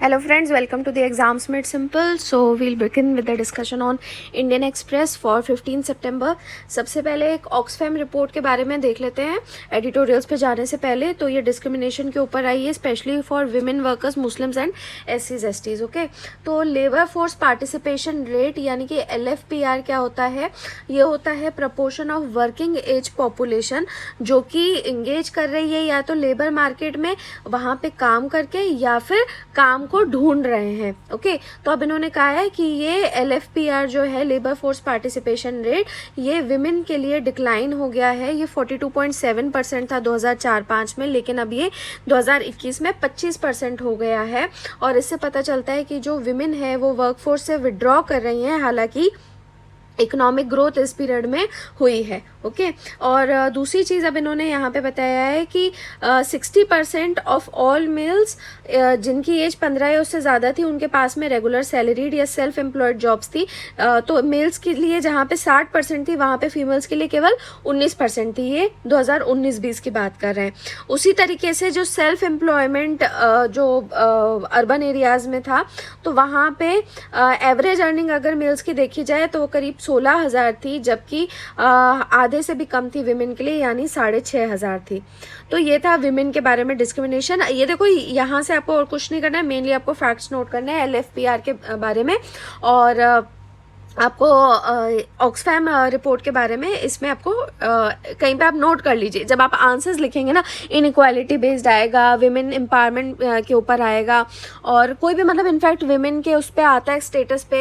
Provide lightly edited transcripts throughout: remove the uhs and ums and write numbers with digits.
Hello friends, welcome to the Exams Made Simple. So we'll begin with the discussion on Indian Express for 15 सितंबर. सबसे पहले एक Oxfam report के बारे में देख लेते हैं एडिटोरियल्स पे जाने से पहले. तो ये डिस्क्रिमिनेशन के ऊपर आई है, specially for women workers, Muslims and एससीज एसटीज. ओके, तो लेबर फोर्स पार्टिसिपेशन रेट यानी कि LFPR क्या होता है? ये होता है proportion of working age population जो कि इंगेज कर रही है या तो लेबर मार्केट में वहाँ पे काम करके या फिर काम को ढूंढ रहे हैं. ओके, तो अब इन्होंने कहा है कि ये LFPR जो है, लेबर फोर्स पार्टिसिपेशन रेट, ये विमेन के लिए डिक्लाइन हो गया है. ये 42.7% था 2004-05 में, लेकिन अब ये 2021 में 25% हो गया है. और इससे पता चलता है कि जो विमेन है वो वर्कफोर्स से विड्रॉ कर रही हैं, हालांकि इकोनॉमिक ग्रोथ इस पीरियड में हुई है. ओके, और दूसरी चीज़ अब इन्होंने यहाँ पे बताया है कि 60% ऑफ ऑल मेल्स जिनकी एज 15 या उससे ज़्यादा थी, उनके पास में रेगुलर सैलरीड या सेल्फ एम्प्लॉयड जॉब्स थी. तो मेल्स के लिए जहाँ पे 60% थी, वहाँ पे फीमेल्स के लिए केवल 19% थी. ये 2019-20 की बात कर रहे हैं. उसी तरीके से जो सेल्फ एम्प्लॉयमेंट जो अर्बन एरियाज़ में था, तो वहाँ पे एवरेज अर्निंग अगर मेल्स की देखी जाए तो वो करीब 16,000 थी, जबकि आधे से भी कम थी विमेन के लिए, यानी 6,500 थी. तो ये था विमेन के बारे में डिस्क्रिमिनेशन. ये देखो, यहाँ से आपको और कुछ नहीं करना है, मेनली आपको फैक्ट्स नोट करना है LFPR के बारे में, और आपको ऑक्सफैम रिपोर्ट के बारे में इसमें आपको कहीं पे आप नोट कर लीजिए. जब आप आंसर्स लिखेंगे ना, इनइक्वालिटी बेस्ड आएगा, विमेन एम्पावरमेंट के ऊपर आएगा, और कोई भी मतलब इनफैक्ट विमेन के उस पर आता है स्टेटस पे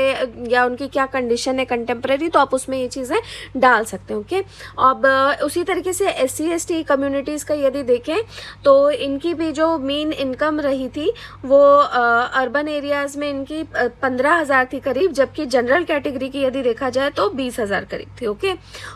या उनकी क्या कंडीशन है कंटेम्प्रेरी, तो आप उसमें ये चीज़ें डाल सकते हैं. ओके, अब उसी तरीके से SC/ST कम्युनिटीज़ का यदि देखें तो इनकी भी जो मेन इनकम रही थी वो अर्बन एरियाज़ में इनकी 15,000 थी करीब, जबकि जनरल कैटेगरी की यदि देखा जाए तो 20,000 करीब थी. ओके,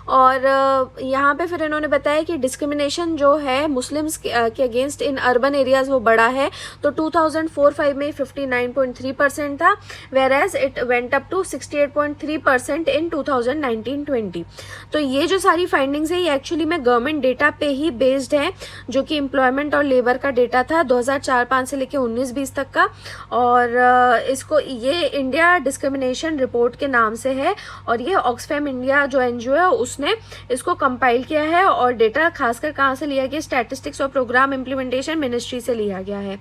और यहाँ पे फिर इन्होंने बताया कि डिस्क्रिमिनेशन जो है मुस्लिम्स के अगेंस्ट इन अर्बन एरियाज वो बड़ा है. तो 2004-05 में 59.3% था, whereas it went up to 68.3% in 2019-20. तो ये जो सारी फाइंडिंग्स है ये एक्चुअली में गवर्नमेंट डेटा पे ही बेस्ड है, जो कि एम्प्लॉयमेंट और लेबर का डेटा था 2004-05 से लेके 19-20 तक का. और इसको ये इंडिया डिस्क्रिमिनेशन रिपोर्ट के नाम से है, और ये ऑक्सफैम इंडिया जो NGO है उसने इसको कंपाइल किया है. और डेटा खासकर कहाँ से लिया गया? स्टैटिस्टिक्स और प्रोग्राम इम्प्लीमेंटेशन मिनिस्ट्री से लिया गया है.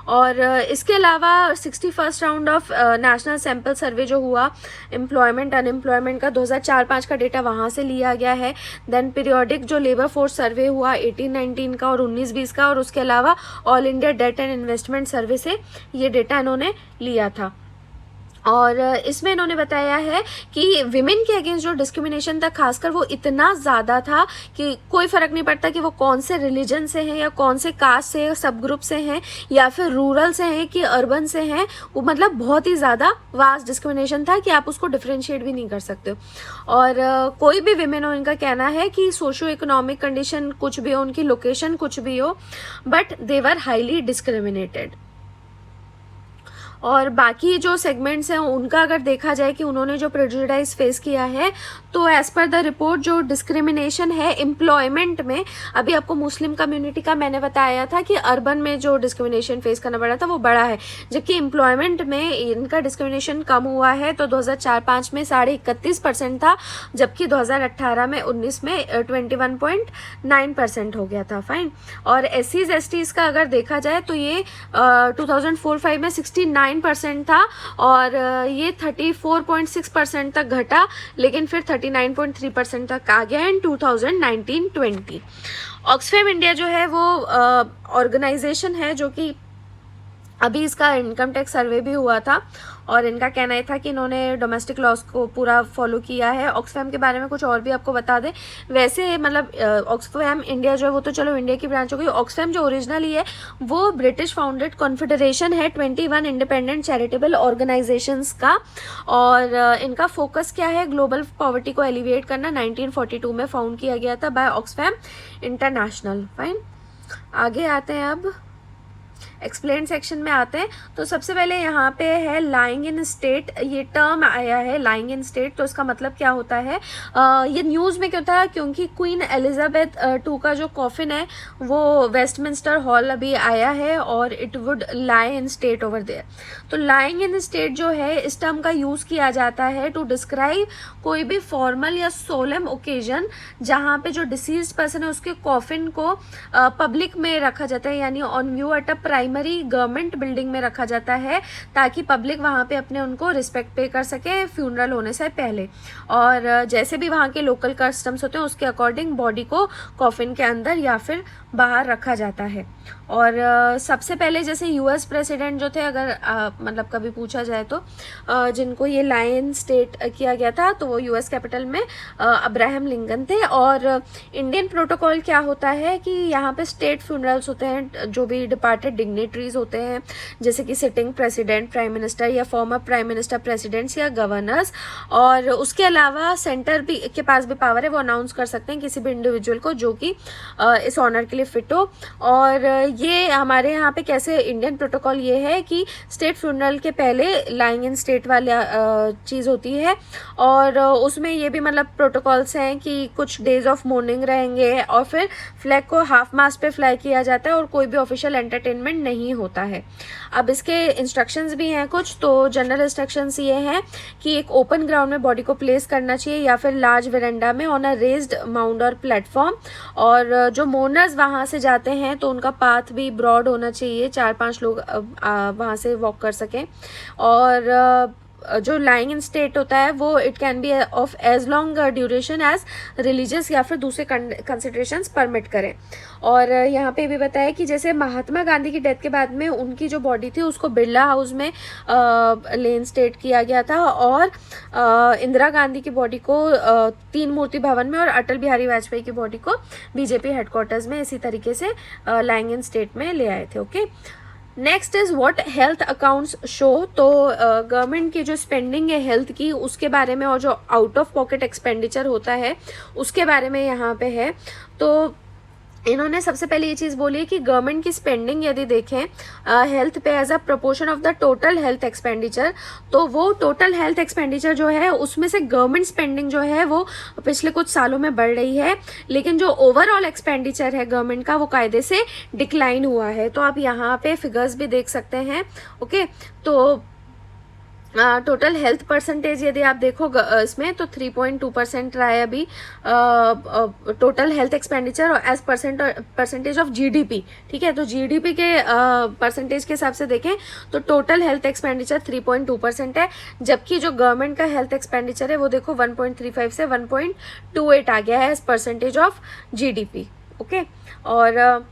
और इसके अलावा 61st round of national sample survey जो हुआ एम्प्लॉयमेंट अनएम्प्लॉयमेंट का 2004-05 का डेटा वहाँ से लिया गया है. देन पीरियोडिक जो लेबर फोर्स सर्वे हुआ 18-19 का और 19-20 का, और उसके अलावा all India debt and investment survey से ये डेटा इन्होंने लिया था. और इसमें इन्होंने बताया है कि विमेन के अगेंस्ट जो डिस्क्रिमिनेशन था खासकर वो इतना ज़्यादा था कि कोई फ़र्क नहीं पड़ता कि वो कौन से रिलीजन से हैं या कौन से कास्ट से, सब ग्रुप से हैं, या फिर रूरल से हैं कि अर्बन से हैं. वो मतलब बहुत ही ज़्यादा वास्ट डिस्क्रिमिनेशन था कि आप उसको डिफ्रेंशिएट भी नहीं कर सकते हो. और कोई भी विमेन हो, इनका कहना है कि सोशो इकोनॉमिक कंडीशन कुछ भी हो, उनकी लोकेशन कुछ भी हो, but they were highly discriminated. और बाकी जो सेगमेंट्स हैं उनका अगर देखा जाए कि उन्होंने जो प्रेजुडिस फेस किया है, तो एज पर द रिपोर्ट जो डिस्क्रिमिनेशन है एम्प्लॉयमेंट में, अभी आपको मुस्लिम कम्युनिटी का मैंने बताया था कि अर्बन में जो डिस्क्रिमिनेशन फेस करना पड़ा था वो बड़ा है, जबकि एम्प्लॉयमेंट में इनका डिस्क्रिमिनेशन कम हुआ है. तो 2004-05 में 31% था, जबकि 2018-19 में 21.9% हो गया था. फाइन. और SCs/STs का अगर देखा जाए तो ये 2004-05 में 69% था, और ये 34.6% तक घटा, लेकिन फिर 39.3% तक आ गया इन 2019-20. ऑक्सफैम इंडिया जो है वो ऑर्गेनाइजेशन है जो कि अभी इसका इनकम टैक्स सर्वे भी हुआ था, और इनका कहना है था कि इन्होंने डोमेस्टिक लॉस को पूरा फॉलो किया है. ऑक्सफैम के बारे में कुछ और भी आपको बता दें, वैसे मतलब ऑक्सफैम इंडिया जो है वो तो चलो इंडिया की ब्रांच हो गई. ऑक्सफैम जो ओरिजिनली है वो ब्रिटिश फाउंडेड कॉन्फेडरेशन है 21 इंडिपेंडेंट चैरिटेबल ऑर्गेनाइजेशंस का. और इनका फोकस क्या है? ग्लोबल पॉवर्टी को एलिविएट करना. 1942 में फाउंड किया गया था बाय ऑक्सफैम इंटरनेशनल. फाइन, आगे आते हैं अब. एक्सप्लेन सेक्शन में आते हैं। तो सबसे पहले यहाँ पे है लाइंग इन स्टेट, ये टर्म आया है लाइंग इन स्टेट। तो इसका मतलब क्या होता है, ये न्यूज़ में क्यों था, क्योंकि क्वीन एलिजाबेथ टू का जो कॉफिन है वो वेस्टमिंस्टर हॉल अभी आया है और it would lie in state over there. तो लाइंग इन स्टेट जो है इस टर्म का यूज़ किया जाता है टू डिस्क्राइब कोई भी फॉर्मल या सोलम ओकेजन जहाँ पे जो डिसीज्ड पर्सन है उसके कॉफिन को पब्लिक में रखा जाता है, यानी on view at a primary government building में रखा जाता है ताकि पब्लिक वहाँ पे अपने उनको रिस्पेक्ट पे कर सके फ्यूनरल होने से पहले। और जैसे भी वहाँ के लोकल कस्टम्स होते हैं उसके अकॉर्डिंग बॉडी को कॉफिन के अंदर या फिर बाहर रखा जाता है। और सबसे पहले जैसे यूएस प्रेसिडेंट जो थे, अगर मतलब कभी पूछा जाए तो जिनको ये लाइन स्टेट किया गया था तो वो यूएस कैपिटल में अब्राहम लिंकन थे। और इंडियन प्रोटोकॉल क्या होता है कि यहाँ पे स्टेट फ्यूनरल्स होते हैं, जो भी डिपार्टेड डिग्नेटरीज होते हैं जैसे कि सिटिंग प्रेसिडेंट, प्राइम मिनिस्टर या फॉर्मर प्राइम मिनिस्टर, प्रेसिडेंट्स या गवर्नर्स। और उसके अलावा सेंटर भी के पास भी पावर है, वो अनाउंस कर सकते हैं किसी भी इंडिविजुअल को जो कि इस ऑनर के लिए फिट हो। और ये हमारे यहाँ पे कैसे इंडियन प्रोटोकॉल ये है कि स्टेट फ्यूनरल के पहले लाइंग इन स्टेट वाली चीज़ होती है। और उसमें ये भी मतलब प्रोटोकॉल्स हैं कि कुछ डेज ऑफ मोर्निंग रहेंगे और फिर फ्लैग को हाफ मास्ट पे फ्लाई किया जाता है और कोई भी ऑफिशियल एंटरटेनमेंट नहीं होता है। अब इसके इंस्ट्रक्शंस भी हैं कुछ, तो जनरल इंस्ट्रक्शंस ये हैं कि एक ओपन ग्राउंड में बॉडी को प्लेस करना चाहिए या फिर लार्ज वेरेंडा में ऑन अ रेज्ड माउंड और प्लेटफॉर्म। और जो मोनर्स वहाँ से जाते हैं तो उनका पाथ भी ब्रॉड होना चाहिए, 4-5 लोग वहाँ से वॉक कर सकें। और जो लाइंग इन स्टेट होता है वो it can be of as long duration as religious या फिर दूसरे कंसिडरेशंस परमिट करें। और यहाँ पे भी बताया कि जैसे महात्मा गांधी की डेथ के बाद में उनकी जो बॉडी थी उसको बिरला हाउस में लेन स्टेट किया गया था और इंदिरा गांधी की बॉडी को तीन मूर्ति भवन में और अटल बिहारी वाजपेयी की बॉडी को बीजेपी हेडक्वार्टर्स में इसी तरीके से लाइंग इन स्टेट में ले आए थे। Okay, next is what health accounts show. तो गवर्नमेंट की जो स्पेंडिंग है हेल्थ की उसके बारे में और जो आउट ऑफ पॉकेट एक्सपेंडिचर होता है उसके बारे में यहाँ पे है। तो इन्होंने सबसे पहले ये चीज़ बोली है कि गवर्नमेंट की स्पेंडिंग यदि देखें हेल्थ पे as a proportion of the total health expenditure, तो वो टोटल हेल्थ एक्सपेंडिचर जो है उसमें से गवर्नमेंट स्पेंडिंग जो है वो पिछले कुछ सालों में बढ़ रही है, लेकिन जो ओवरऑल एक्सपेंडिचर है गवर्नमेंट का वो कायदे से डिक्लाइन हुआ है। तो आप यहाँ पे फिगर्स भी देख सकते हैं। ओके, तो टोटल हेल्थ परसेंटेज यदि आप देखो इसमें तो 3.2% रहा है अभी total health expenditure as percentage of GDP. ठीक है, तो जीडीपी के परसेंटेज के हिसाब से देखें तो टोटल हेल्थ एक्सपेंडिचर 3.2% है, जबकि जो गवर्नमेंट का हेल्थ एक्सपेंडिचर है वो देखो 1.35 से 1.28 आ गया है as percentage of GDP. Okay, और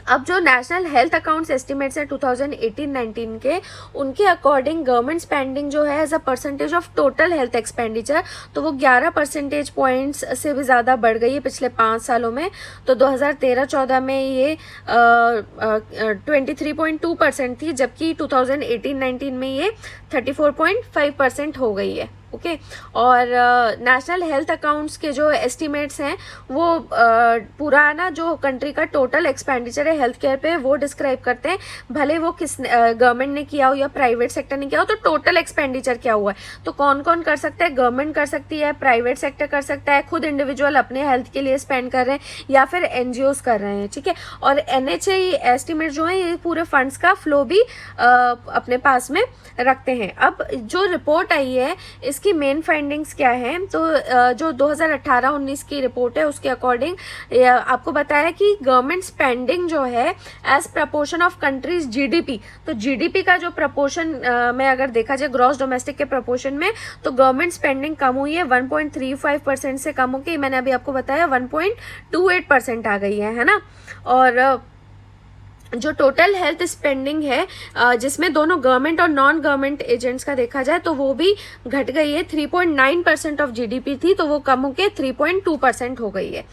अब जो नेशनल हेल्थ अकाउंट्स एस्टिमेट्स हैं 2018-19 के, उनके अकॉर्डिंग गवर्नमेंट स्पेंडिंग जो है as a percentage of total health expenditure तो वो 11 परसेंटेज पॉइंट्स से भी ज़्यादा बढ़ गई है पिछले 5 सालों में। तो 2013-14 में ये 23.2% थी, जबकि 2018-19 में ये 34.5% हो गई है। ओके, और नेशनल हेल्थ अकाउंट्स के जो एस्टिमेट्स हैं वो पुराना जो कंट्री का टोटल एक्सपेंडिचर है हेल्थ केयर पे वो डिस्क्राइब करते हैं, भले वो किस गवर्नमेंट ने किया हो या प्राइवेट सेक्टर ने किया हो, तो टोटल एक्सपेंडिचर क्या हुआ है। तो कौन कौन कर सकता है, गवर्नमेंट कर सकती है, प्राइवेट सेक्टर कर सकता है, खुद इंडिविजुअल अपने हेल्थ के लिए स्पेंड कर रहे हैं या फिर एनजीओज कर रहे हैं। ठीक है, और एनएचए एस्टिमेट जो है ये पूरे फंड्स का फ्लो भी अपने पास में रखते हैं। अब जो रिपोर्ट आई है इसकी मेन फाइंडिंग्स क्या है, तो जो 2018-19 की रिपोर्ट है उसके अकॉर्डिंग आपको बताया कि गवर्नमेंट स्पेंडिंग जो है as proportion of country's GDP, तो जीडीपी का जो प्रपोर्शन में अगर देखा जाए ग्रॉस डोमेस्टिक के प्रपोर्शन में, तो गवर्नमेंट स्पेंडिंग कम हुई है 1.35% से कम होकर मैंने अभी आपको बताया 1.28% आ गई है ना। और जो टोटल हेल्थ स्पेंडिंग है जिसमें दोनों गवर्नमेंट और नॉन गवर्नमेंट एजेंट्स का देखा जाए तो वो भी घट गई है। 3.9% ऑफ जीडीपी थी तो वो कम होकर 3.2% हो गई है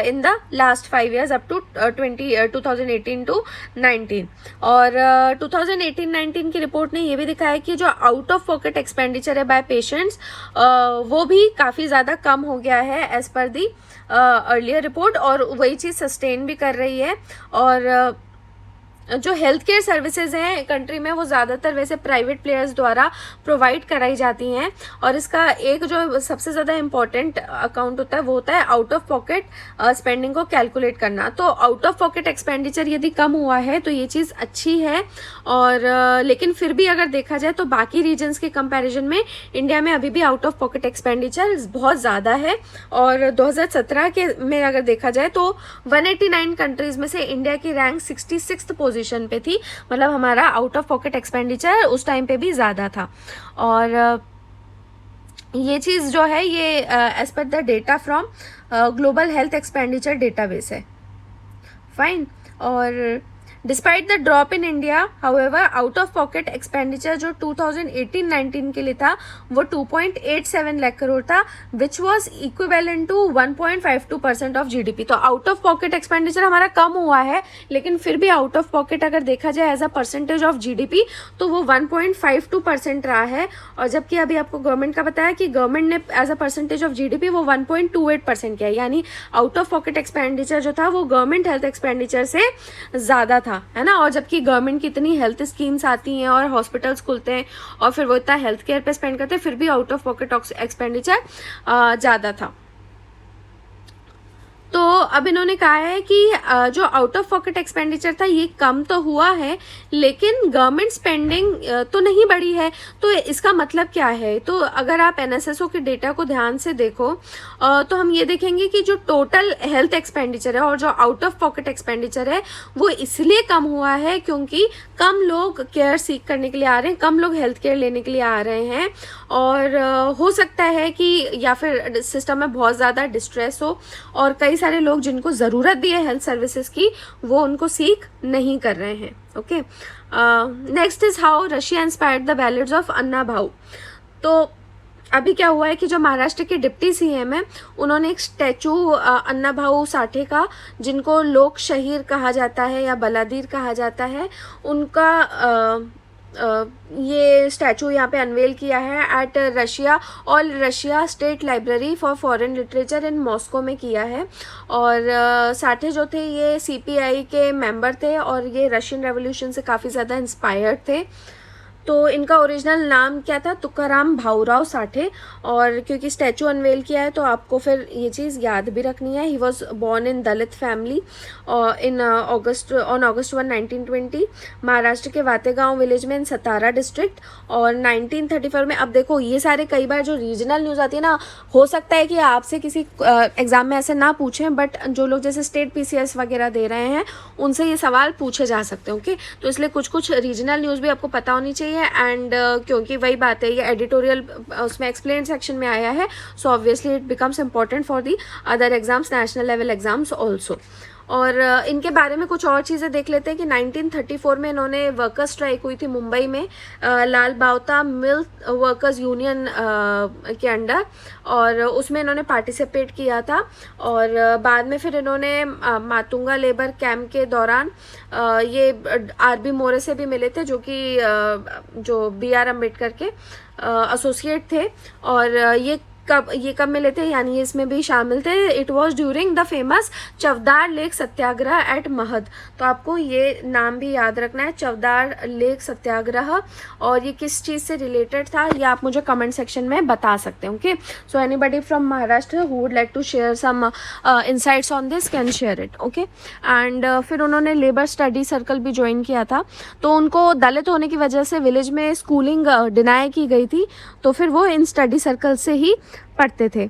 in the last 5 years up to 2018 to 19। और 2018-19 की रिपोर्ट ने ये भी दिखाया कि जो आउट ऑफ पॉकेट एक्सपेंडिचर है बाय पेशेंट्स वो भी काफ़ी ज़्यादा कम हो गया है as per the earlier report, और वही चीज़ सस्टेन भी कर रही है। और जो हेल्थ केयर सर्विसेज हैं कंट्री में वो ज़्यादातर वैसे प्राइवेट प्लेयर्स द्वारा प्रोवाइड कराई जाती हैं, और इसका एक जो सबसे ज़्यादा इम्पॉर्टेंट अकाउंट होता है वो होता है आउट ऑफ पॉकेट स्पेंडिंग को कैलकुलेट करना। तो आउट ऑफ पॉकेट एक्सपेंडिचर यदि कम हुआ है तो ये चीज़ अच्छी है, और लेकिन फिर भी अगर देखा जाए तो बाकी रीजन्स के कंपैरिजन में इंडिया में अभी भी आउट ऑफ पॉकेट एक्सपेंडिचर बहुत ज़्यादा है। और 2017 के में अगर देखा जाए तो 189 कंट्रीज़ में से इंडिया की रैंक 66th पोजीशन पे थी, मतलब हमारा आउट ऑफ पॉकेट एक्सपेंडिचर उस टाइम पे भी ज़्यादा था। और ये चीज़ जो है ये as per the data from global health expenditure database है, फाइन। और despite the drop in India however out of pocket expenditure जो 2018-19 के लिए था वो 2.87 लाख करोड़ था, which was equivalent to 1.52% of GDP. तो आउट ऑफ पॉकेट एक्सपेंडिचर हमारा कम हुआ है, लेकिन फिर भी आउट ऑफ पॉकेट अगर देखा जाए as a percentage of GDP तो वो 1.52% रहा है। और जबकि अभी आपको गवर्नमेंट का बताया कि गवर्नमेंट ने as a percentage of GDP वो 1.28% किया, यानी आउट ऑफ पॉकेट एक्सपेंडिचर जो था वो गवर्नमेंट हेल्थ एक्सपेंडिचर से ज़्यादा था, है ना। और जबकि गवर्नमेंट की इतनी हेल्थ स्कीम्स आती हैं और हॉस्पिटल्स खुलते हैं और फिर वो इतना हेल्थ केयर पे स्पेंड करते हैं, फिर भी आउट ऑफ पॉकेट एक्सपेंडिचर ज़्यादा था। तो अब इन्होंने कहा है कि जो आउट ऑफ पॉकेट एक्सपेंडिचर था ये कम तो हुआ है, लेकिन गवर्नमेंट स्पेंडिंग तो नहीं बढ़ी है। तो इसका मतलब क्या है? तो अगर आप एनएसएसओ के डेटा को ध्यान से देखो तो हम ये देखेंगे कि जो टोटल हेल्थ एक्सपेंडिचर है और जो आउट ऑफ पॉकेट एक्सपेंडिचर है वो इसलिए कम हुआ है क्योंकि कम लोग केयर सीख करने के लिए आ रहे हैं, कम लोग हेल्थ केयर लेने के लिए आ रहे हैं। और हो सकता है कि या फिर सिस्टम में बहुत ज़्यादा डिस्ट्रेस हो और कई सारे लोग जिनको ज़रूरत भी है हेल्थ सर्विसेज की वो उनको सीख नहीं कर रहे हैं। Okay, next is how Russia inspired the ballads of Anna Bhau. तो अभी क्या हुआ है कि जो महाराष्ट्र के डिप्टी सीएम है उन्होंने एक स्टैचू अन्ना भाऊ साठे का, जिनको लोक शहीद कहा जाता है या बलादीर कहा जाता है, उनका ये स्टैचू यहाँ पे अनवेल किया है at Russia, all Russia state library for foreign literature in Moscow में किया है। और साठे जो थे ये सीपीआई के मेंबर थे और ये रशियन रेवोल्यूशन से काफ़ी ज़्यादा इंस्पायर्ड थे। तो इनका ओरिजिनल नाम क्या था? तुकाराम भाऊराव साठे। और क्योंकि स्टैचू अनवेल किया है तो आपको फिर ये चीज़ याद भी रखनी है। He was born in Dalit family in August 1, 1920 Maharashtra के वातेगांव विलेज में इन सतारा डिस्ट्रिक्ट। और 1934 में, अब देखो ये सारे कई बार जो रीजनल न्यूज़ आती है ना, हो सकता है कि आपसे किसी एग्जाम में ऐसे ना पूछें, बट जो लोग जैसे स्टेट पीसीएस वगैरह दे रहे हैं उनसे ये सवाल पूछे जा सकते हैं। ओके, तो इसलिए कुछ कुछ रीजनल न्यूज़ भी आपको पता होनी चाहिए। एंड क्योंकि वही बात है, ये एडिटोरियल उसमें एक्सप्लेन सेक्शन में आया है, so obviously it becomes important for the other exams, national level exams also. और इनके बारे में कुछ और चीज़ें देख लेते हैं कि 1934 में इन्होंने वर्कर्स स्ट्राइक हुई थी मुंबई में लाल बावता मिल्क वर्कर्स यूनियन के अंडर, और उसमें इन्होंने पार्टिसिपेट किया था। और बाद में फिर इन्होंने मातुंगा लेबर कैंप के दौरान ये आरबी मोरे से भी मिले थे, जो कि जो BR अम्बेडकर के एसोसिएट थे। और ये कब मिले थे, यानी इसमें भी शामिल थे। It was during the famous चवदार लेक सत्याग्रह एट महद। तो आपको ये नाम भी याद रखना है, चवदार लेक सत्याग्रह। और ये किस चीज़ से रिलेटेड था ये आप मुझे कमेंट सेक्शन में बता सकते हैं। Okay, so anybody from Maharashtra who would like to share some insights on this can share it. Okay, and फिर उन्होंने लेबर स्टडी सर्कल भी ज्वाइन किया था। तो उनको दलित होने की वजह से विलेज में स्कूलिंग डिनाई की गई थी, तो फिर वो इन स्टडी सर्कल से ही पढ़ते थे।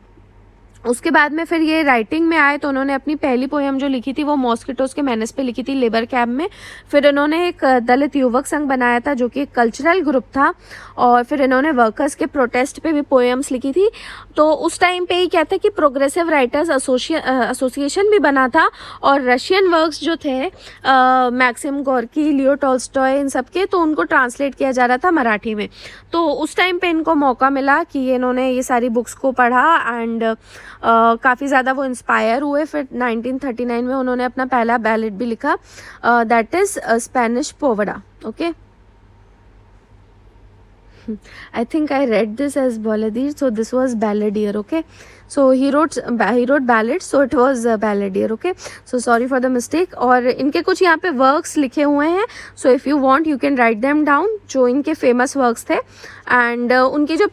उसके बाद में फिर ये राइटिंग में आए तो उन्होंने अपनी पहली पोएम जो लिखी थी वो मॉस्किटोज के मेनेस पे लिखी थी लेबर कैंप में। फिर इन्होंने एक दलित युवक संघ बनाया था जो कि एक कल्चरल ग्रुप था, और फिर इन्होंने वर्कर्स के प्रोटेस्ट पे भी पोएम्स लिखी थी। तो उस टाइम पे ही क्या था कि प्रोग्रेसिव राइटर्स एसोसिएशन भी बना था, और रशियन वर्क्स जो थे मैक्सिम गोर्की, लियो टॉल्स्टॉय, इन सब के, तो उनको ट्रांसलेट किया जा रहा था मराठी में। तो उस टाइम पे इनको मौका मिला कि इन्होंने ये सारी बुक्स को पढ़ा एंड काफ़ी ज़्यादा वो इंस्पायर हुए। फिर 1939 में उन्होंने अपना पहला बैलेट भी लिखा, that is Spanish powada. Okay, I think I read this as balladeer, so this was balladeer. Okay, so he wrote ballads, so it was balladeer. Okay, so sorry for the mistake. और इनके कुछ यहाँ पे works लिखे हुए हैं, so if you want you can write them down, जो इनके famous works थे। and उनकी जो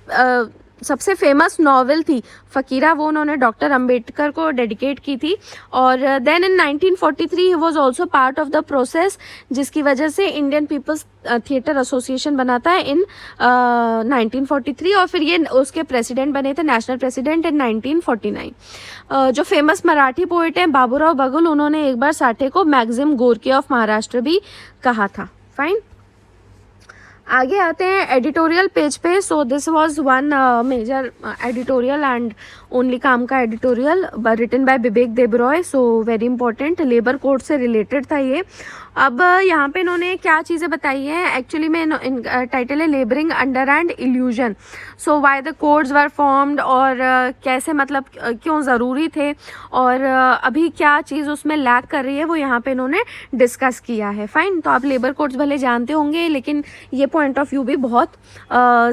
सबसे फेमस नॉवेल थी फ़कीरा, वो उन्होंने डॉक्टर अंबेडकर को डेडिकेट की थी। और देन इन 1943 ही was also part of the process, जिसकी वजह से इंडियन पीपल्स थिएटर एसोसिएशन बनाता है इन 1943, और फिर ये उसके प्रेसिडेंट बने थे, नेशनल प्रेसिडेंट, इन 1949। जो फेमस मराठी पोइट हैं बाबूराव बगुल, उन्होंने एक बार साठे को मैक्सिम गोर्की ऑफ महाराष्ट्र भी कहा था। फाइन, आगे आते हैं एडिटोरियल पेज पे। So this was one major editorial and only काम का editorial written by Bibek Debroy. So very important, labour code से रिलेटेड था ये। अब यहाँ पे इन्होंने क्या चीज़ें बताई हैं, एक्चुअली में टाइटल है labouring under an illusion. So why the codes were formed, और कैसे मतलब क्यों ज़रूरी थे, और अभी क्या चीज़ उसमें लैक कर रही है, वो यहाँ पे इन्होंने डिस्कस किया है। फाइन, तो आप लेबर कोड्स भले जानते होंगे, लेकिन ये पॉइंट ऑफ व्यू भी बहुत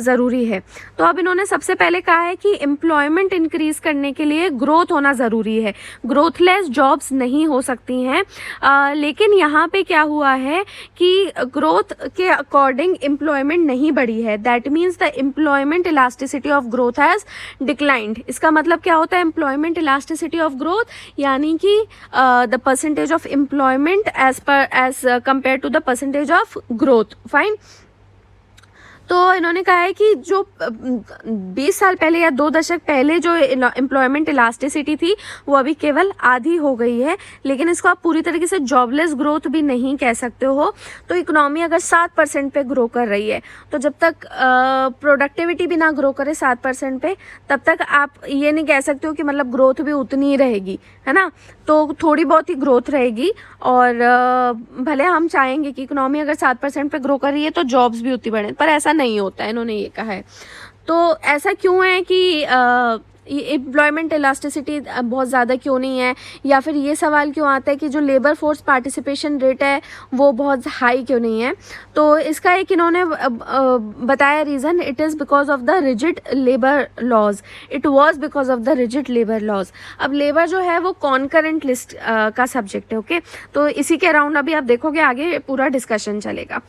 ज़रूरी है। तो अब इन्होंने सबसे पहले कहा है कि एम्प्लॉयमेंट इंक्रीज करने के लिए ग्रोथ होना ज़रूरी है, ग्रोथलेस जॉब्स नहीं हो सकती हैं। लेकिन यहाँ पे क्या हुआ है कि ग्रोथ के अकॉर्डिंग एम्प्लॉयमेंट नहीं बढ़ी है, that means the employment elasticity of growth has declined. इसका मतलब क्या होता है एम्प्लॉयमेंट इलास्टिसिटी ऑफ ग्रोथ, यानी कि the percentage of employment as compare to the percentage of growth. Fine, तो इन्होंने कहा है कि जो 20 साल पहले या 2 दशक पहले जो एम्प्लॉयमेंट इलास्टिसिटी थी वो अभी केवल आधी हो गई है, लेकिन इसको आप पूरी तरीके से जॉबलेस ग्रोथ भी नहीं कह सकते हो। तो इकोनॉमी अगर 7% पे ग्रो कर रही है, तो जब तक प्रोडक्टिविटी भी ना ग्रो करे 7% पे, तब तक आप ये नहीं कह सकते हो कि मतलब ग्रोथ भी उतनी ही रहेगी, है ना। तो थोड़ी बहुत ही ग्रोथ रहेगी, और भले हम चाहेंगे कि इकोनॉमी अगर 7% पे ग्रो कर रही है तो जॉब्स भी उतनी बढ़े, पर ऐसा नहीं होता है, इन्होंने ये कहा है। तो ऐसा क्यों है कि एम्प्लॉयमेंट इलास्टिसिटी बहुत ज़्यादा क्यों नहीं है, या फिर ये सवाल क्यों आता है कि जो लेबर फोर्स पार्टिसिपेशन रेट है वो बहुत हाई क्यों नहीं है। तो इसका एक इन्होंने बताया reason, it is because of the rigid labour laws, it was because of the rigid labour laws. अब लेबर जो है वो कॉन्करेंट लिस्ट का सब्जेक्ट है। ओके, तो इसी के अराउंड अभी आप देखोगे आगे पूरा डिस्कशन चलेगा।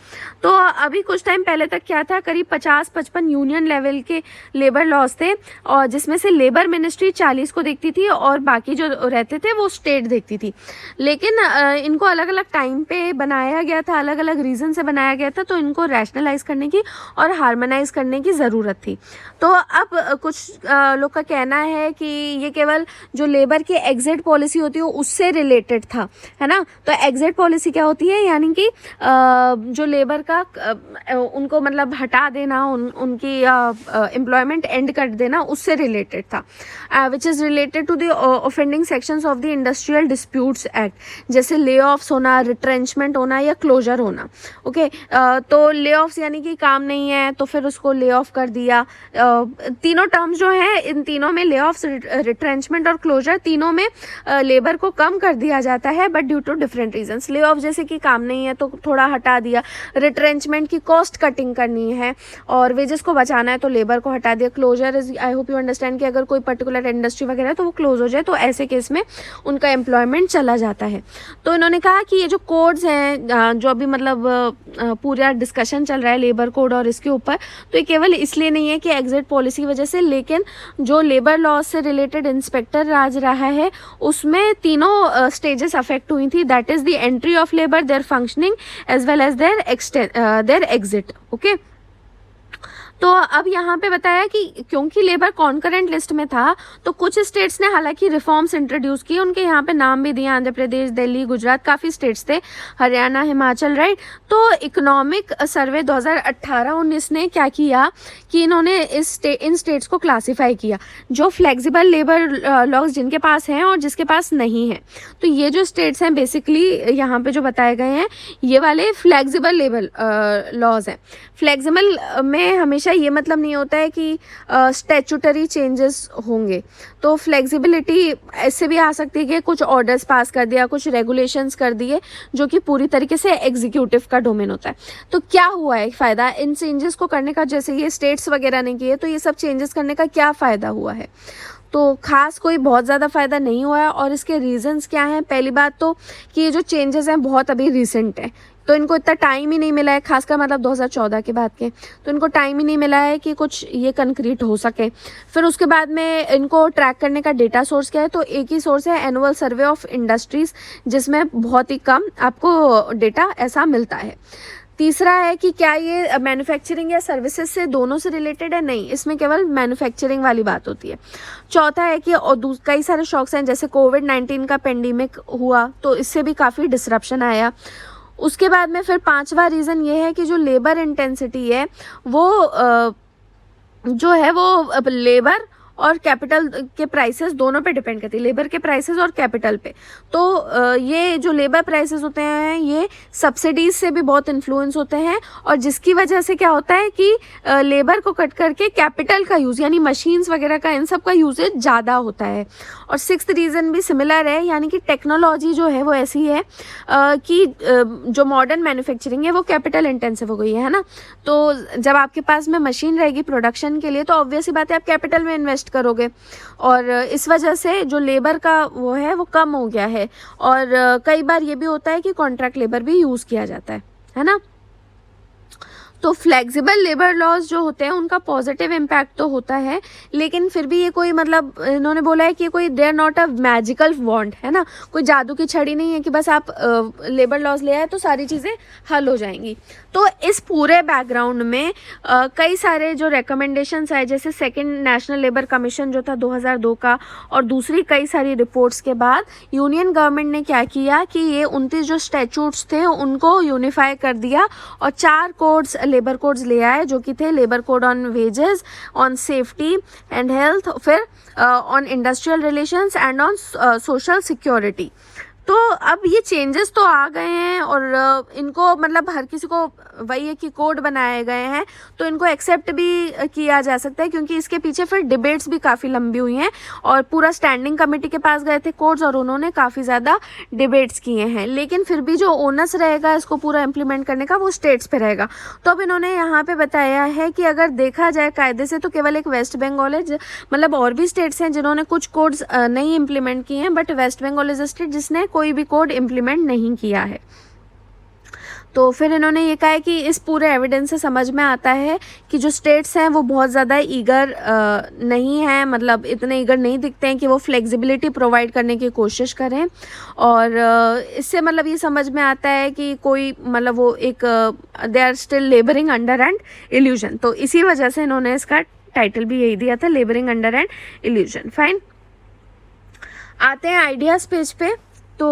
तो अभी कुछ टाइम पहले तक क्या था, करीब 50-55 यूनियन लेवल के लेबर लॉज थे, और जिसमें से लेबर मिनिस्ट्री 40 को देखती थी और बाकी जो रहते थे वो स्टेट देखती थी। लेकिन इनको अलग अलग टाइम पे बनाया गया था, अलग अलग रीज़न से बनाया गया था, तो इनको रैशनलाइज करने की और हार्मोनाइज करने की ज़रूरत थी। तो अब कुछ लोग का कहना है कि ये केवल जो लेबर की एग्जिट पॉलिसी होती है उससे रिलेटेड था, है ना। तो एग्जिट पॉलिसी क्या होती है, यानी कि जो लेबर का उनको मतलब हटा देना, उनकी एम्प्लॉयमेंट एंड कर देना, उससे रिलेटेड था। Which is related to the offending sections of the industrial disputes act, जैसे ले ऑफ्स होना, रिट्रेंचमेंट होना या क्लोजर होना। ओके, तो ले ऑफ्स यानी कि काम नहीं है तो फिर उसको ले ऑफ कर दिया। तीनों टर्म्स जो हैं, इन तीनों में ले ऑफ्स, रिट्रेंचमेंट और क्लोजर, तीनों में लेबर को कम कर दिया जाता है, but due to different reasons. Lay off जैसे कि काम नहीं है तो थोड़ा हटा दिया, रिट्रेंचमेंट की कॉस्ट कटिंग करनी है और वेजेस को बचाना है तो लेबर को हटा दिया। Closure is, I hope you understand कि अगर कोई पर्टिकुलर इंडस्ट्री वगैरह है तो वो क्लोज हो जाए, तो ऐसे केस में उनका एम्प्लॉयमेंट चला जाता है। तो इन्होंने कहा कि ये जो कोड्स हैं, जो अभी मतलब पूरा डिस्कशन चल रहा है लेबर कोड और इसके ऊपर, तो ये केवल इसलिए नहीं है कि एग्जिट पॉलिसी की वजह से, लेकिन जो लेबर लॉ से रिलेटेड इंस्पेक्टर राज रहा है उसमें तीनों स्टेजेस अफेक्ट हुई थी, that is the entry of labour, their functioning as well as their exit. Okay, तो अब यहाँ पे बताया कि क्योंकि लेबर कॉन्करेंट लिस्ट में था तो कुछ स्टेट्स ने हालांकि रिफॉर्म्स इंट्रोड्यूस किए, उनके यहाँ पे नाम भी दिए, आंध्र प्रदेश, दिल्ली, गुजरात, काफ़ी स्टेट्स थे, हरियाणा, हिमाचल, राइट। तो इकोनॉमिक सर्वे 2018-19 ने क्या किया कि इन्होंने इन स्टेट्स को क्लासीफाई किया, जो फ्लेक्सिबल लेबर लॉज जिनके पास हैं और जिसके पास नहीं है। तो ये जो स्टेट्स हैं बेसिकली यहाँ पे जो बताए गए हैं ये वाले फ्लेक्सिबल लेबर लॉज हैं। फ्लेक्सिबल में हमेशा ये मतलब नहीं होता है कि स्टैट्यूटरी चेंजेस होंगे, तो फ्लेक्सिबिलिटी ऐसे भी आ सकती है कि कुछ ऑर्डर्स पास कर दिया, कुछ रेगुलेशंस कर दिए, जो कि पूरी तरीके से एग्जीक्यूटिव का डोमेन होता है। तो क्या हुआ है फ़ायदा इन चेंजेस को करने का, जैसे ये स्टेट्स वगैरह ने किए, तो ये सब चेंजेस करने का क्या फ़ायदा हुआ है? तो खास कोई बहुत ज़्यादा फ़ायदा नहीं हुआ है। और इसके रीजंस क्या हैं? पहली बात तो कि ये जो चेंजेस हैं बहुत अभी रिसेंट हैं, तो इनको इतना टाइम ही नहीं मिला है, खासकर मतलब 2014 के बाद के, तो इनको टाइम ही नहीं मिला है कि कुछ ये कंक्रीट हो सके। फिर उसके बाद में इनको ट्रैक करने का डेटा सोर्स क्या है? तो एक ही सोर्स है, एनुअल सर्वे ऑफ इंडस्ट्रीज़, जिसमें बहुत ही कम आपको डेटा ऐसा मिलता है। तीसरा है कि क्या ये मैन्युफैक्चरिंग या सर्विसेज से दोनों से रिलेटेड है? नहीं, इसमें केवल मैन्युफैक्चरिंग वाली बात होती है। चौथा है कि और कई सारे शॉक्स हैं, जैसे कोविड-19 का पेंडेमिक हुआ तो इससे भी काफ़ी डिसरप्शन आया। उसके बाद में फिर पांचवा रीज़न ये है कि जो लेबर इंटेंसिटी है वो जो है वो लेबर और कैपिटल के प्राइसेस दोनों पे डिपेंड करती है, लेबर के प्राइसेस और कैपिटल पे। तो ये जो लेबर प्राइसेस होते हैं ये सब्सिडीज से भी बहुत इन्फ्लुएंस होते हैं, और जिसकी वजह से क्या होता है कि लेबर को कट करके कैपिटल का यूज़ यानी मशीन्स वगैरह का, इन सब का यूजेज ज़्यादा होता है। और सिक्स्थ रीज़न भी सिमिलर है, यानी कि टेक्नोलॉजी जो है वो ऐसी है कि जो मॉडर्न मैन्युफैक्चरिंग है वो कैपिटल इंटेंसिव हो गई है ना। तो जब आपके पास में मशीन रहेगी प्रोडक्शन के लिए तो ऑब्वियस ही बात है आप कैपिटल में इन्वेस्ट करोगे, और इस वजह से जो लेबर का वो है वो कम हो गया है। और कई बार ये भी होता है कि कॉन्ट्रैक्ट लेबर भी यूज़ किया जाता है ना। तो फ्लेक्सिबल लेबर लॉज जो होते हैं उनका पॉजिटिव इम्पैक्ट तो होता है, लेकिन फिर भी ये कोई मतलब इन्होंने बोला है कि कोई they are not a magical wand, है ना, कोई जादू की छड़ी नहीं है कि बस आप लेबर लॉज ले आए तो सारी चीज़ें हल हो जाएंगी। तो इस पूरे बैकग्राउंड में कई सारे जो रिकमेंडेशंस आए, जैसे सेकंड नेशनल लेबर कमीशन जो था 2002 का, और दूसरी कई सारी रिपोर्ट्स के बाद यूनियन गवर्नमेंट ने क्या किया कि ये 29 जो स्टैट्यूट्स थे उनको यूनिफाई कर दिया और 4 कोड्स लेबर कोड्स ले आए, जो कि थे labour code on wages, on safety and health, फिर on industrial relations and on social security. तो अब ये चेंजेस तो आ गए हैं और इनको मतलब हर किसी को वही है कि कोड बनाए गए हैं तो इनको एक्सेप्ट भी किया जा सकता है, क्योंकि इसके पीछे फिर डिबेट्स भी काफ़ी लंबी हुई हैं और पूरा स्टैंडिंग कमेटी के पास गए थे कोड्स और उन्होंने काफ़ी ज़्यादा डिबेट्स किए हैं। लेकिन फिर भी जो ओनस रहेगा इसको पूरा इम्प्लीमेंट करने का वो स्टेट्स पे रहेगा। तो अब इन्होंने यहाँ पे बताया है कि अगर देखा जाए कायदे से तो केवल एक वेस्ट बंगाल है, मतलब और भी स्टेट्स हैं जिन्होंने कुछ कोड्स नहीं इम्प्लीमेंट किए हैं, but west Bengal is a state जिसने कोई भी कोड इम्प्लीमेंट नहीं किया है। तो फिर इन्होंने ये कहा है कि इस पूरे एविडेंस से समझ में आता है कि जो स्टेट्स हैं वो बहुत ज़्यादा ईगर नहीं हैं, मतलब इतने ईगर नहीं दिखते हैं कि वो फ्लेक्सिबिलिटी प्रोवाइड करने की कोशिश करें। और इससे मतलब ये समझ में आता है कि कोई मतलब वो एक they are still labouring under an illusion. तो इसी वजह से इन्होंने इसका टाइटल भी यही दिया था, labouring under an illusion. Fine, आते हैं आइडियाज़ पेज पे। तो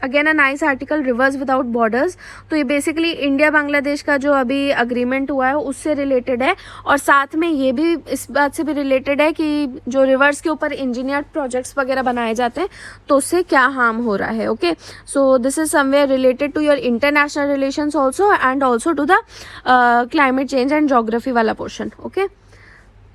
again a nice article, reverse without borders. तो ये बेसिकली इंडिया बांग्लादेश का जो अभी अग्रीमेंट हुआ है उससे रिलेटेड है, और साथ में ये भी इस बात से भी रिलेटेड है कि जो रिवर्स के ऊपर इंजीनियर्ड प्रोजेक्ट्स वगैरह बनाए जाते हैं तो उससे क्या हार्म हो रहा है। Okay, so this is somewhere related to your international relations also and also to the climate change and geography वाला पोर्शन। ओके,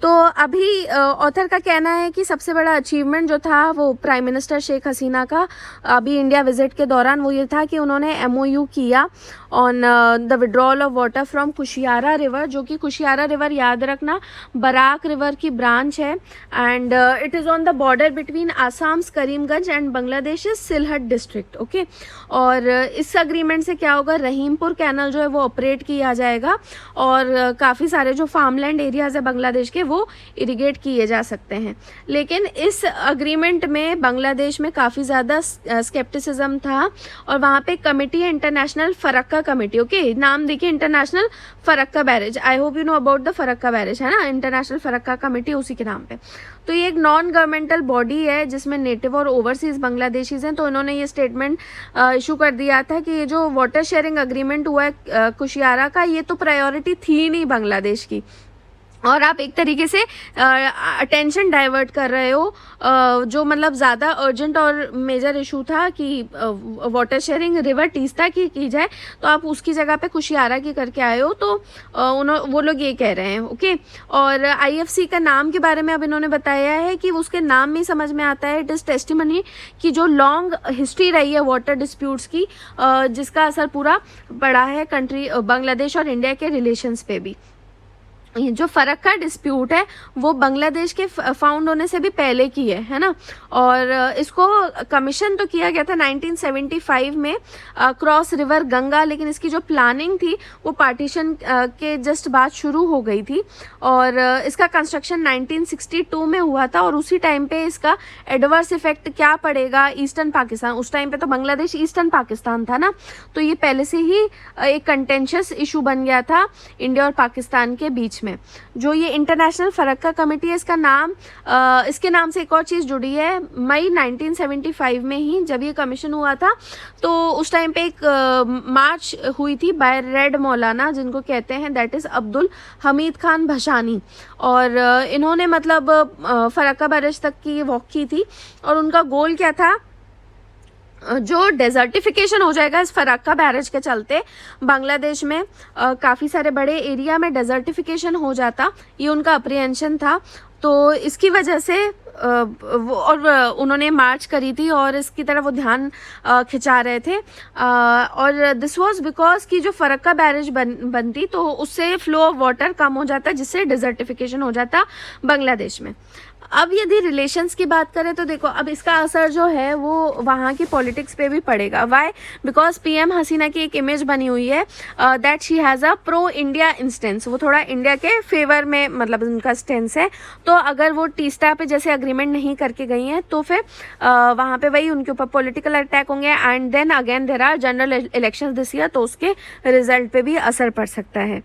तो अभी ऑथर का कहना है कि सबसे बड़ा अचीवमेंट जो था वो प्राइम मिनिस्टर शेख हसीना का अभी इंडिया विजिट के दौरान वो ये था कि उन्होंने MOU किया on the withdrawal of water from Kushiyara river, जो कि कुशियारा रिवर याद रखना बराक रिवर की ब्रांच है, and it is on the border between Assam's Karimganj and Bangladesh Sylhet district. Okay, और इस अग्रीमेंट से क्या होगा, रहीमपुर कैनल जो है वो ऑपरेट किया जाएगा और काफ़ी सारे जो फार्मलैंड एरियाज़ है बांग्लादेश के वो इरिगेट किए जा सकते हैं। लेकिन इस अग्रीमेंट में बांग्लादेश में काफ़ी ज़्यादा स्केप्टिसिज्म था और वहाँ पे कमेटी है इंटरनेशनल फरक्का कमेटी। ओके, नाम देखिए international Farakka barrage, I hope you know about the Farakka barrage, है ना, इंटरनेशनल फरक्का कमेटी उसी के नाम पे। तो ये एक नॉन गवर्नमेंटल बॉडी है जिसमें नेटिव और ओवरसीज बांग्लादेशीज हैं। तो इन्होंने ये स्टेटमेंट इशू कर दिया था कि ये जो वाटर शेयरिंग अग्रीमेंट हुआ है कुशियारा का, ये तो प्रायोरिटी थी नहीं बांग्लादेश की, और आप एक तरीके से अटेंशन डाइवर्ट कर रहे हो जो मतलब ज़्यादा अर्जेंट और मेजर इशू था कि वाटर शेयरिंग रिवर तीस्ता की जाए, तो आप उसकी जगह पे कुशियारा की करके आए हो। तो वो लोग ये कह रहे हैं। ओके, और IFC का नाम के बारे में अब इन्होंने बताया है कि उसके नाम में समझ में आता है, इट इज़ टेस्टिमनी की जो लॉन्ग हिस्ट्री रही है वाटर डिस्प्यूट्स की, जिसका असर पूरा पड़ा है कंट्री बांग्लादेश और इंडिया के रिलेशंस पे भी। ये जो फरक्का डिस्प्यूट है वो बांग्लादेश के फाउंड होने से भी पहले की है ना, और इसको कमीशन तो किया गया था 1975 में क्रॉस रिवर गंगा, लेकिन इसकी जो प्लानिंग थी वो पार्टीशन के जस्ट बाद शुरू हो गई थी, और इसका कंस्ट्रक्शन 1962 में हुआ था। और उसी टाइम पे इसका एडवर्स इफेक्ट क्या पड़ेगा ईस्टर्न पाकिस्तान, उस टाइम पे तो बांग्लादेश ईस्टर्न पाकिस्तान था ना, तो ये पहले से ही एक कंटेंशियस इशू बन गया था इंडिया और पाकिस्तान के बीच में। जो ये इंटरनेशनल फरक्का कमेटी है, इसका नाम इसके नाम से एक और चीज़ जुड़ी है। मई 1975 में ही जब ये कमीशन हुआ था तो उस टाइम पे एक मार्च हुई थी बाय रेड मौलाना, जिनको कहते हैं दैट इज़ अब्दुल हमीद खान भशानी, और इन्होंने मतलब फरक्का बैरेज तक की वॉक की थी। और उनका गोल क्या था, जो डेजर्टिफिकेशन हो जाएगा इस फरक्का बैरेज के चलते बांग्लादेश में काफ़ी सारे बड़े एरिया में डेजर्टिफिकेशन हो जाता, ये उनका अप्रीहेंशन था। तो इसकी वजह से उन्होंने मार्च करी थी और इसकी तरफ वो ध्यान खिंचा रहे थे, और दिस वाज बिकॉज कि जो फरक्का बैरेज बनती तो उससे फ्लो ऑफ वाटर कम हो जाता, जिससे डिजर्टिफिकेशन हो जाता बांग्लादेश में। अब यदि रिलेशंस की बात करें तो देखो अब इसका असर जो है वो वहाँ की पॉलिटिक्स पे भी पड़ेगा। वाई? बिकॉज PM हसीना की एक इमेज बनी हुई है that she has a pro India instance, वो थोड़ा इंडिया के फेवर में मतलब उनका स्टेंस है। तो अगर वो तीस्ता पे जैसे अग्रीमेंट नहीं करके गई हैं तो फिर वहाँ पे वही उनके ऊपर पॉलिटिकल अटैक होंगे, and then again there are general elections this year, तो उसके रिजल्ट पे भी असर पड़ सकता है।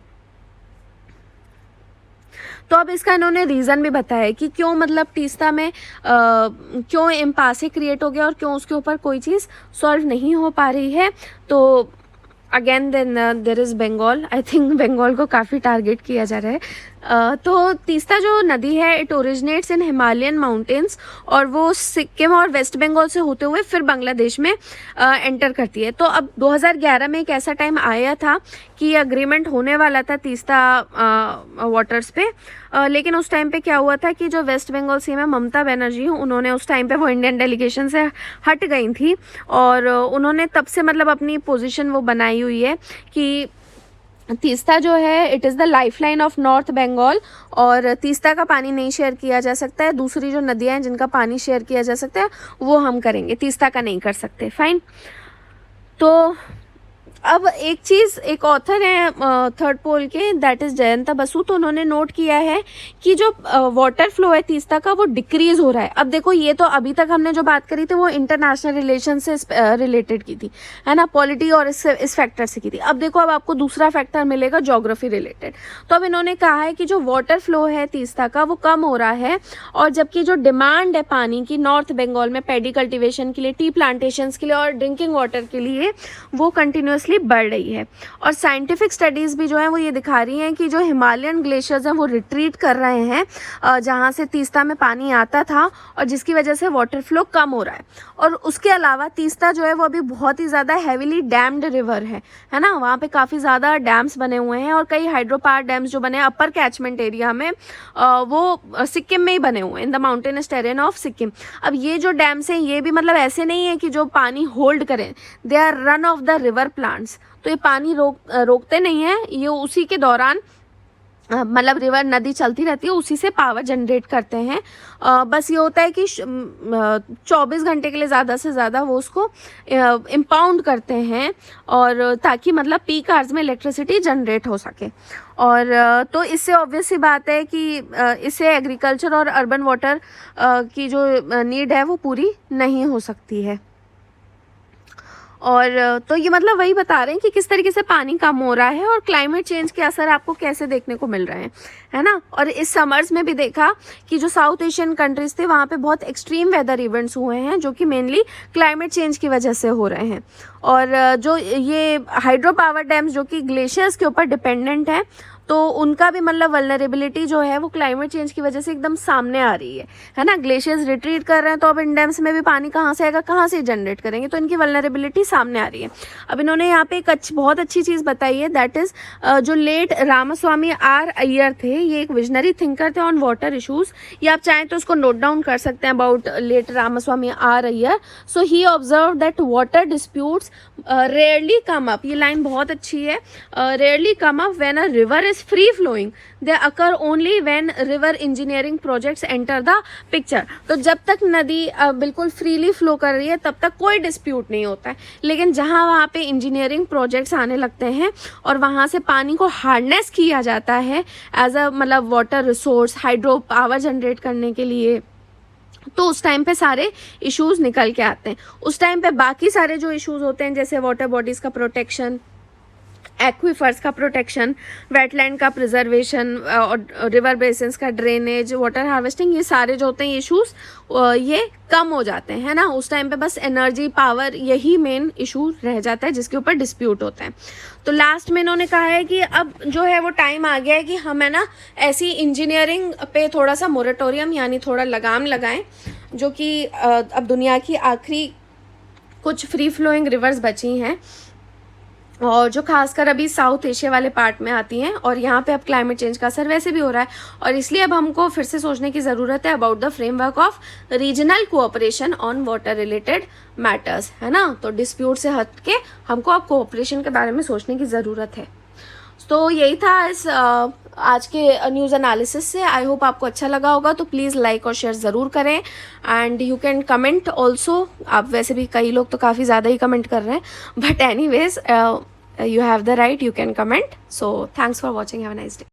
तो अब इसका इन्होंने रीज़न भी बताया कि क्यों मतलब तीस्ता में क्यों इम्पासे क्रिएट हो गया और क्यों उसके ऊपर कोई चीज़ सॉल्व नहीं हो पा रही है। तो again then there is Bengal, I think Bengal को काफ़ी टारगेट किया जा रहा है। तो तीस्ता जो नदी है it originates in Himalayan mountains, और वो सिक्किम और वेस्ट बंगाल से होते हुए फिर बांग्लादेश में एंटर करती है। तो अब 2011 में एक ऐसा टाइम आया था कि अग्रीमेंट होने वाला था तीस्ता वाटर्स पे, लेकिन उस टाइम पे क्या हुआ था कि जो वेस्ट बंगाल CM ममता बनर्जी उन्होंने उस टाइम पे वो इंडियन डेलीगेशन से हट गई थी, और उन्होंने तब से मतलब अपनी पोजीशन वो बनाई हुई है कि तीस्ता जो है it is the lifeline of north Bengal, और तीस्ता का पानी नहीं शेयर किया जा सकता है। दूसरी जो नदियाँ हैं जिनका पानी शेयर किया जा सकता है वो हम करेंगे, तीस्ता का नहीं कर सकते। फाइन। तो अब एक चीज़, एक ऑथर है थर्ड पोल के दैट इज़ जयंता बसु, तो उन्होंने नोट किया है कि जो वाटर फ्लो है तीस्ता का वो डिक्रीज हो रहा है। अब देखो ये तो अभी तक हमने जो बात करी थी वो इंटरनेशनल रिलेशन से रिलेटेड की थी, है ना, पॉलिटी और इस फैक्टर से की थी। अब देखो अब आपको दूसरा फैक्टर मिलेगा ज्योग्राफी रिलेटेड। तो अब इन्होंने कहा है कि जो वाटर फ्लो है तीस्ता का वो कम हो रहा है, और जबकि जो डिमांड है पानी की नॉर्थ बंगाल में पैडी कल्टिवेशन के लिए, टी प्लांटेशंस के लिए और ड्रिंकिंग वाटर के लिए वो कंटिन्यूसली बढ़ रही है। और साइंटिफिक स्टडीज़ भी जो है वो ये दिखा रही हैं कि जो हिमालयन ग्लेशियर्स हैं वो रिट्रीट कर रहे हैं जहाँ से तीस्ता में पानी आता था, और जिसकी वजह से वाटर फ्लो कम हो रहा है। और उसके अलावा तीस्ता जो है वो अभी बहुत ही ज़्यादा हैवीली डैम्ड रिवर है ना, वहाँ पे काफ़ी ज़्यादा डैम्स बने हुए हैं, और कई हाइड्रो पावर डैम्स जो बने हैं अपर कैचमेंट एरिया में वो सिक्किम में ही बने हुए हैं, in the mountainous terrain of Sikkim. अब ये जो डैम्स हैं ये भी मतलब ऐसे नहीं है कि जो पानी होल्ड करें, they are run of the river plants, तो ये पानी रोकते नहीं हैं, ये उसी के दौरान मतलब रिवर नदी चलती रहती है, उसी से पावर जनरेट करते हैं। बस ये होता है कि 24 घंटे के लिए ज़्यादा से ज़्यादा वो उसको इम्पाउंड करते हैं, और ताकि मतलब पीक आवर्स में इलेक्ट्रिसिटी जनरेट हो सके। और तो इससे ऑब्वियस सी बात है कि इससे एग्रीकल्चर और अर्बन वाटर की जो नीड है वो पूरी नहीं हो सकती है। और तो ये मतलब वही बता रहे हैं कि किस तरीके से पानी कम हो रहा है और क्लाइमेट चेंज के असर आपको कैसे देखने को मिल रहे हैं, है ना। और इस समर्स में भी देखा कि जो साउथ एशियन कंट्रीज थे वहाँ पे बहुत एक्सट्रीम वेदर इवेंट्स हुए हैं, जो कि मेनली क्लाइमेट चेंज की वजह से हो रहे हैं। और जो ये हाइड्रो पावर डैम्स जो कि ग्लेशियर्स के ऊपर डिपेंडेंट हैं, तो उनका भी मतलब वल्नरेबिलिटी जो है वो क्लाइमेट चेंज की वजह से एकदम सामने आ रही है ना। ग्लेशियर्स रिट्रीट कर रहे हैं, तो अब इन डैम्स में भी पानी कहाँ से आएगा, कहाँ से जनरेट करेंगे, तो इनकी वल्नरेबिलिटी सामने आ रही है। अब इन्होंने यहाँ पे एक बहुत अच्छी चीज़ बताई है, दैट इज़ जो लेट रामास्वामी आर अय्यर थे, ये एक विजनरी थिंकर थे ऑन वाटर इशूज़। ये आप चाहें तो उसको नोट डाउन कर सकते हैं, about late Ramaswamy R Iyer. So he observe that water disputes rarely come up, ये लाइन बहुत अच्छी है, rarely come up when a river is free flowing, they occur only when river engineering projects enter the picture। तो जब तक नदी बिल्कुल freely flow कर रही है तब तक कोई डिस्प्यूट नहीं होता है, लेकिन जहाँ वहाँ पे इंजीनियरिंग प्रोजेक्ट्स आने लगते हैं और वहाँ से पानी को हार्नेस किया जाता है एज अ मतलब water resource, hydro power generate करने के लिए, तो उस टाइम पे सारे इश्यूज निकल के आते हैं। उस टाइम पे बाकी सारे जो इश्यूज होते हैं, जैसे वाटर बॉडीज का प्रोटेक्शन, एक्विफर्स का प्रोटेक्शन, वेटलैंड का प्रिजर्वेशन, रिवर बेसिन्स का ड्रेनेज, वाटर हार्वेस्टिंग, ये सारे जो होते हैं इश्यूज ये कम हो जाते हैं, है ना। उस टाइम पे बस एनर्जी, पावर, यही मेन इशू रह जाता है जिसके ऊपर डिस्प्यूट होता है। तो लास्ट में इन्होंने कहा है कि अब जो है वो टाइम आ गया है कि हम है ना ऐसी इंजीनियरिंग पे थोड़ा सा मोरेटोरियम यानी थोड़ा लगाम लगाएं, जो कि अब दुनिया की आखिरी कुछ फ्री फ्लोइंग रिवर्स बची हैं, और जो खासकर अभी साउथ एशिया वाले पार्ट में आती हैं, और यहाँ पे अब क्लाइमेट चेंज का असर वैसे भी हो रहा है, और इसलिए अब हमको फिर से सोचने की ज़रूरत है about the framework of regional cooperation on water related matters, है ना। तो डिस्प्यूट से हट के हमको अब कोऑपरेशन के बारे में सोचने की ज़रूरत है। तो यही था इस आज के न्यूज़ एनालिसिस से। आई होप आपको अच्छा लगा होगा, तो प्लीज़ लाइक और शेयर ज़रूर करें, and you can comment also. आप वैसे भी कई लोग तो काफ़ी ज़्यादा ही कमेंट कर रहे हैं, but anyways you have the right, you can comment. So thanks for watching, have a nice day.